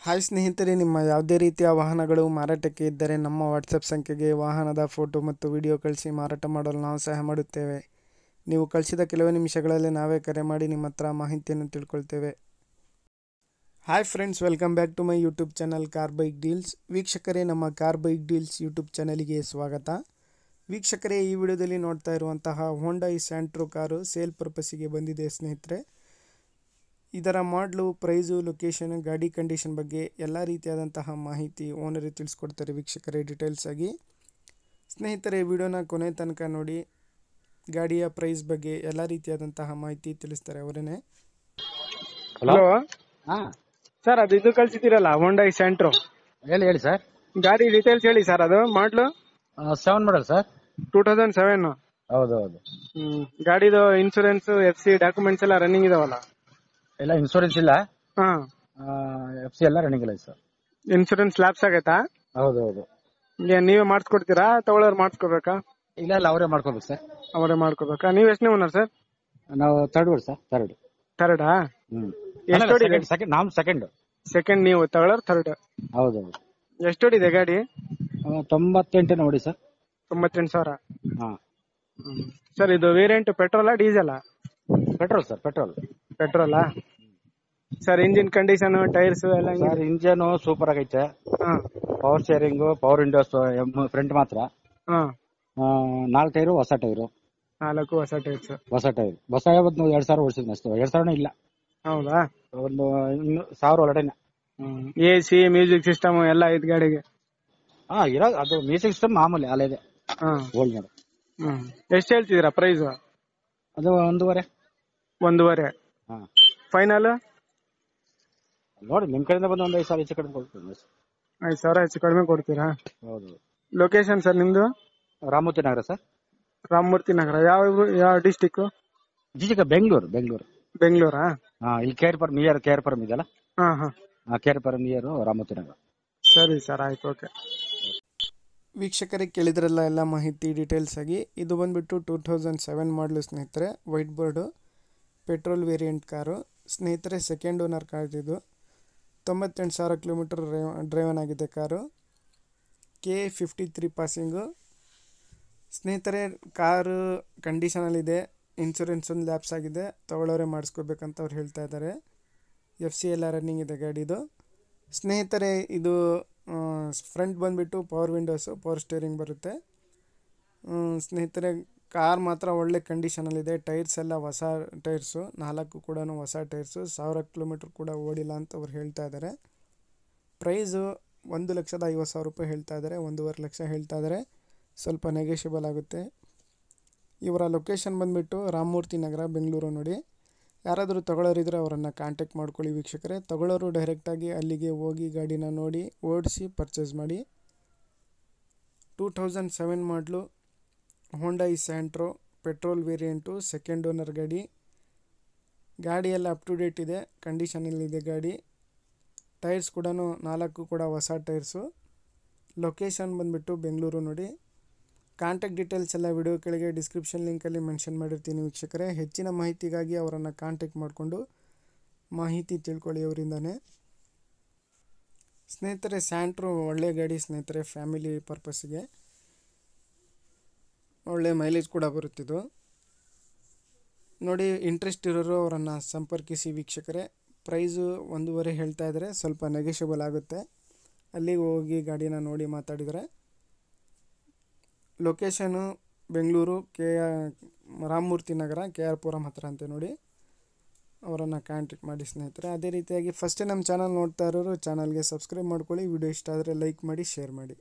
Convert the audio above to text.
Hi ಸ್ನೇಹಿತರೆ, ನಿಮ್ಮ ಯಾವುದೇ ರೀತಿಯ ವಾಹನಗಳು ಮಾರಾಟಕ್ಕೆ ಇದ್ದರೆ ನಮ್ಮ ವಾಟ್ಸಪ್ ಸಂಖ್ಯೆಗೆ ವಾಹನದ ಫೋಟೋ ಮತ್ತು ವಿಡಿಯೋ ಕಳಿಸಿ ಮಾರಾಟ ಮಾಡಲು ನಾವು ಸಹಾಯ ಮಾಡುತ್ತೇವೆ. ನೀವು ಕಳಿಸಿದ ಕೆಲವೇ ನಿಮಿಷಗಳಲ್ಲಿ ನಾವೇ ಕರೆ ಮಾಡಿ ನಿಮ್ಮ ಹತ್ರ ಮಾಹಿತಿಯನ್ನು ತಿಳ್ಕೊಳ್ತೇವೆ. Hi friends, welcome back to my YouTube channel car bike deals. ವೀಕ್ಷಕರೇ, ನಮ್ಮ ಕಾರ್ ಬೈಕ್ ಡೀಲ್ಸ್ ಯೂಟ್ಯೂಬ್ ಚಾನಲಿಗೆ ಸ್ವಾಗತ. ವೀಕ್ಷಕರೇ, ಈ ವಿಡಿಯೋದಲ್ಲಿ ನೋಡ್ತಾ ಇರುವಂತಹ ಹೋಂಡಾ ಸ್ಯಾಂಟ್ರೋ ಕಾರು ಸೇಲ್ ಪರ್ಪಸ್ಸಿಗೆ ಬಂದಿದೆ ಸ್ನೇಹಿತರೆ. ಇದರ ಮಾಡಲು, ಪ್ರೈಸು, ಲೊಕೇಶನ್, ಗಾಡಿ ಕಂಡೀಷನ್ ಬಗ್ಗೆ ಎಲ್ಲ ರೀತಿಯಾದಂತಹ ಮಾಹಿತಿ ಓನರೇ ತಿಳಿಸ್ಕೊಡ್ತಾರೆ ವೀಕ್ಷಕರೇ ಡೀಟೇಲ್ಸ್ ಆಗಿ. ಸ್ನೇಹಿತರೆ, ವಿಡಿಯೋನ ಕೊನೆ ತನಕ ನೋಡಿ. ಗಾಡಿಯ ಪ್ರೈಸ್ ಬಗ್ಗೆ ಎಲ್ಲ ರೀತಿಯಾದಂತಹ ಮಾಹಿತಿ ತಿಳಿಸ್ತಾರೆ ಅವರೇನೆ. ಹಲೋ ಹಾ ಸರ್, ಅದು ಇದು ಕಳ್ಸಿದ್ದೀರಲ್ಲ ಹೋಂಡಾ ಸ್ಯಾಂಟ್ರೋ ಹೇಳಿ ಸರ್. ಗಾಡಿ ಡೀಟೇಲ್ಸ್ ಹೇಳಿ ಸರ್. ಅದು ಮಾಡಲು 7 ಮಾಡಲ್ ಸರ್. 2007. ಹೌದೌದು. ಗಾಡಿದು ಇನ್ಸೂರೆನ್ಸ್, FC ಡಾಕ್ಯುಮೆಂಟ್ಸ್ ಎಲ್ಲ ರನ್ನಿಂಗ್ ಇದಾವಲ್ಲ? ಎಲ್ಲ ಇನ್ಶೂರೆನ್ಸ್ ಇಲ್ಲ, ಹಾ. FC ಎಲ್ಲ ರನ್ನಿಂಗ್ ಇಲ್ಲ ಸರ್. ಇನ್ಸೂರೆನ್ಸ್ ಲ್ಯಾಪ್ಸ್ ಆಗೈತಾ? ಹೌದೌದು. ನೀವೇ ಮಾಡಿಸ್ಕೊಡ್ತೀರಾ, ತಗೊಳ್ಳೋರು ಮಾಡಿಸ್ಕೋಬೇಕಾ? ಇಲ್ಲ ಅವರೇ ಮಾಡ್ಕೋಬೇಕು ಸರ್. ಅವರೇ ಮಾಡ್ಕೋಬೇಕಾ? ನೀವ್ ಎಷ್ಟನೇ ಓನರ್ ಸರ್? ನಾವು ಥರ್ಡ್ ಸರ್. ಥರ್ಡಾ? ಹ್ಮ್. ಎಷ್ಟು ಹೊಡಿದೆ? ಸೆಕೆಂಡ್ ನಾವು ಸೆಕೆಂಡ್. ಸೆಕೆಂಡ್, ನೀವು ತಗೊಳ್ಳೋರು ಥರ್ಡ್. ಹೌದೌದು. ಎಷ್ಟು ಹೊಡಿದೆ ಗಾಡಿ? 98 ನೋಡಿ ಸರ್. 98,000. ಹಾ. ಸರ್, ಇದು ವೇರಿಯಂಟ್ ಪೆಟ್ರೋಲಾ ಡೀಸೆಲಾ? Petrol sir, petrol. ಪೆಟ್ರೋಲಾ? ಸರ್, ಇಂಜಿನ್ ಕಂಡೀಷನ್, ಟೈರ್ಸ್ ಎಲ್ಲ ಸರ್, ಇಂಜನ್ ಸೂಪರ್ ಆಗೈತೆ. Power steering, power windows front ಮಾತ್ರ. 4 ಟೈರು ಹೊಸ ಟೈರು. 4 ಹೊಸ ಟೈರ್ಸ್. ಹೊಸ 2000 ಓಡಿಸಿದ್ನ ಅಷ್ಟೇ. 2000 ಇಲ್ಲ. ಹೌದಾ? ಒಂದು 1000 ಒಳಗಡೆ. AC, ಮ್ಯೂಸಿಕ್ ಸಿಸ್ಟಮ್ ಎಲ್ಲ ಐತ್ ಗಾಡಿಗೆ? ಇರೋದು ಅದು ಮ್ಯೂಸಿಕ್ ಸಿಸ್ಟಮ್ ಮಾಮೂಲಿ ಅಲ್ಲ ಇದೆ. ಗೋಲ್ಡ್ ಮಾಡಿ. ಎಷ್ಟು ಹೇಳ್ತಿದ್ದೀರಾ ಪ್ರೈಸ್? ಅದು 1.5. 1.5. ಹಾ. ಫೈನಲ್ ನೋಡಿ, ನಿಮ್ ಕಡೆಯಿಂದ ಬಂದು 5,000 ಹೆಚ್ಚು ಕಡಿಮೆ ಕೊಡ್ತೀನಿ. 5,000 ಹೆಚ್ಚು ಕಡಿಮೆ ಕೊಡ್ತೀರಾ? ಹೌದು. ಲೊಕೇಶನ್ ಸರ್ ನಿಮ್ದು? ರಾಮಮೂರ್ತಿ ನಗರ ಸರ್. ರಾಮಮೂರ್ತಿ ನಗರ. ಯಾವ ಡಿಸ್ಟಿಕ್? ಬೆಂಗಳೂರು. ಬೆಂಗಳೂರಾ? ಇಲ್ಲಿ ಕೇರ್ ಪರ್ಮ್ ಇದೆಯಲ್ಲ, ಕೇರ್ ಪರ್ಮ್ ರಾಮಮೂರ್ತಿ ನಗರ. ಸರಿ ಸರ್, ಆಯ್ತು, ಓಕೆ. ವೀಕ್ಷಕರಿಗೆ ಕೇಳಿದ್ರಲ್ಲ ಎಲ್ಲ ಮಾಹಿತಿ ಡೀಟೇಲ್ಸ್ ಆಗಿ. ಇದು ಬಂದ್ಬಿಟ್ಟು 2007 ಮಾಡಲು ಸ್ನೇಹಿತರೆ. White board petrol variant car ಸ್ನೇಹಿತರೆ. ಸೆಕೆಂಡ್ ಓನರ್ ಕಾರ್ ಇದು. 98,000 ಕಿಲೋಮೀಟರ್ ಡ್ರೈವನ್ ಆಗಿದೆ ಕಾರು. K53 ಪಾಸಿಂಗು ಸ್ನೇಹಿತರೆ. ಕಾರು ಕಂಡೀಷನಲ್ಲಿದೆ. ಇನ್ಶೂರೆನ್ಸ್ ಒಂದು ಲ್ಯಾಪ್ಸ್ ಆಗಿದೆ. ತಗೊಳ್ಳೋರೆ ಮಾಡಿಸ್ಕೋಬೇಕಂತ ಅವ್ರು ಹೇಳ್ತಾ ಇದ್ದಾರೆ. FC ಎಲ್ಲ ರನ್ನಿಂಗ್ ಇದೆ ಗಾಡಿದು ಸ್ನೇಹಿತರೆ. ಇದು ಫ್ರಂಟ್ ಬಂದುಬಿಟ್ಟು ಪವರ್ ವಿಂಡೋಸು, ಪವರ್ ಸ್ಟೇರಿಂಗ್ ಬರುತ್ತೆ ಸ್ನೇಹಿತರೆ. ಕಾರ್ ಮಾತ್ರ ಒಳ್ಳೆ ಕಂಡೀಷನಲ್ಲಿದೆ. ಟೈರ್ಸ್ ಎಲ್ಲ ಹೊಸ ಟೈರ್ಸು, 4 ಕೂಡ ಹೊಸ ಟೈರ್ಸು. 1000 ಕಿಲೋಮೀಟ್ರ್ ಕೂಡ ಓಡಿಲ್ಲ ಅಂತ ಅವ್ರು ಹೇಳ್ತಾ ಇದ್ದಾರೆ. ಪ್ರೈಸು 1,50,000 ರೂಪಾಯಿ ಹೇಳ್ತಾ ಇದ್ದಾರೆ. 1.5 ಲಕ್ಷ ಹೇಳ್ತಾ ಇದ್ದಾರೆ. ಸ್ವಲ್ಪ ನೆಗೋಷಿಯಬಲ್ ಆಗುತ್ತೆ. ಇವರ ಲೊಕೇಶನ್ ಬಂದುಬಿಟ್ಟು ರಾಮಮೂರ್ತಿ ನಗರ, ಬೆಂಗಳೂರು ನೋಡಿ. ಯಾರಾದರೂ ತಗೊಳ್ಳೋರಿದ್ರೆ ಅವರನ್ನು ಕಾಂಟ್ಯಾಕ್ಟ್ ಮಾಡ್ಕೊಳ್ಳಿ ವೀಕ್ಷಕರೇ. ತಗೊಳ್ಳೋರು ಡೈರೆಕ್ಟಾಗಿ ಅಲ್ಲಿಗೆ ಹೋಗಿ ಗಾಡಿನ ನೋಡಿ ಓಡಿಸಿ ಪರ್ಚೇಸ್ ಮಾಡಿ. 2007 ಮಾಡಲು Honda Santro petrol variant, second owner ಗಾಡಿ ಎಲ್ಲ ಅಪ್ ಟು ಡೇಟ್ ಇದೆ, ಕಂಡೀಷನಲ್ಲಿದೆ ಗಾಡಿ. ಟೈರ್ಸ್ ಕೂಡ 4 ಕೂಡ ಹೊಸ ಟೈರ್ಸು. ಲೊಕೇಶನ್ ಬಂದುಬಿಟ್ಟು ಬೆಂಗಳೂರು ನೋಡಿ. ಕಾಂಟ್ಯಾಕ್ಟ್ ಡೀಟೇಲ್ಸ್ ಎಲ್ಲ ವಿಡಿಯೋ ಕೆಳಗೆ ಡಿಸ್ಕ್ರಿಪ್ಷನ್ ಲಿಂಕಲ್ಲಿ ಮೆನ್ಷನ್ ಮಾಡಿರ್ತೀನಿ ವೀಕ್ಷಕರೇ. ಹೆಚ್ಚಿನ ಮಾಹಿತಿಗಾಗಿ ಅವರನ್ನು ಕಾಂಟ್ಯಾಕ್ಟ್ ಮಾಡಿಕೊಂಡು ಮಾಹಿತಿ ತಿಳ್ಕೊಳ್ಳಿ ಅವರಿಂದನೇ. ಸ್ನೇಹಿತರೆ, ಸ್ಯಾಂಟ್ರೋ ಒಳ್ಳೆ ಗಾಡಿ ಸ್ನೇಹಿತರೆ. ಫ್ಯಾಮಿಲಿ ಪರ್ಪಸ್ಸಿಗೆ ಒಳ್ಳೆ ಮೈಲೇಜ್ ಕೂಡ ಬರುತ್ತಿದ್ದು ನೋಡಿ. ಇಂಟ್ರೆಸ್ಟ್ ಇರೋರು ಅವರನ್ನು ಸಂಪರ್ಕಿಸಿ ವೀಕ್ಷಕರೇ. ಪ್ರೈಸು 1.5 ಹೇಳ್ತಾ ಇದ್ದಾರೆ. ಸ್ವಲ್ಪ ನೆಗೋಷಿಯಬಲ್ ಆಗುತ್ತೆ. ಅಲ್ಲಿಗೆ ಹೋಗಿ ಗಾಡಿನ ನೋಡಿ ಮಾತಾಡಿದರೆ. ಲೊಕೇಶನು ಬೆಂಗಳೂರು, ರಾಮಮೂರ್ತಿ ನಗರ, KR ಪುರಂ ಹತ್ರ ಅಂತೆ ನೋಡಿ. ಅವರನ್ನು ಕಾಂಟ್ಯಾಕ್ಟ್ ಮಾಡಿ ಸ್ನೇಹಿತರೆ. ಅದೇ ರೀತಿಯಾಗಿ ಫಸ್ಟೇ ನಮ್ಮ ಚಾನಲ್ ನೋಡ್ತಾ ಇರೋರು ಚಾನಲ್ಗೆ ಸಬ್ಸ್ಕ್ರೈಬ್ ಮಾಡ್ಕೊಳ್ಳಿ. ವಿಡಿಯೋ ಇಷ್ಟ ಆದರೆ ಲೈಕ್ ಮಾಡಿ, ಶೇರ್ ಮಾಡಿ.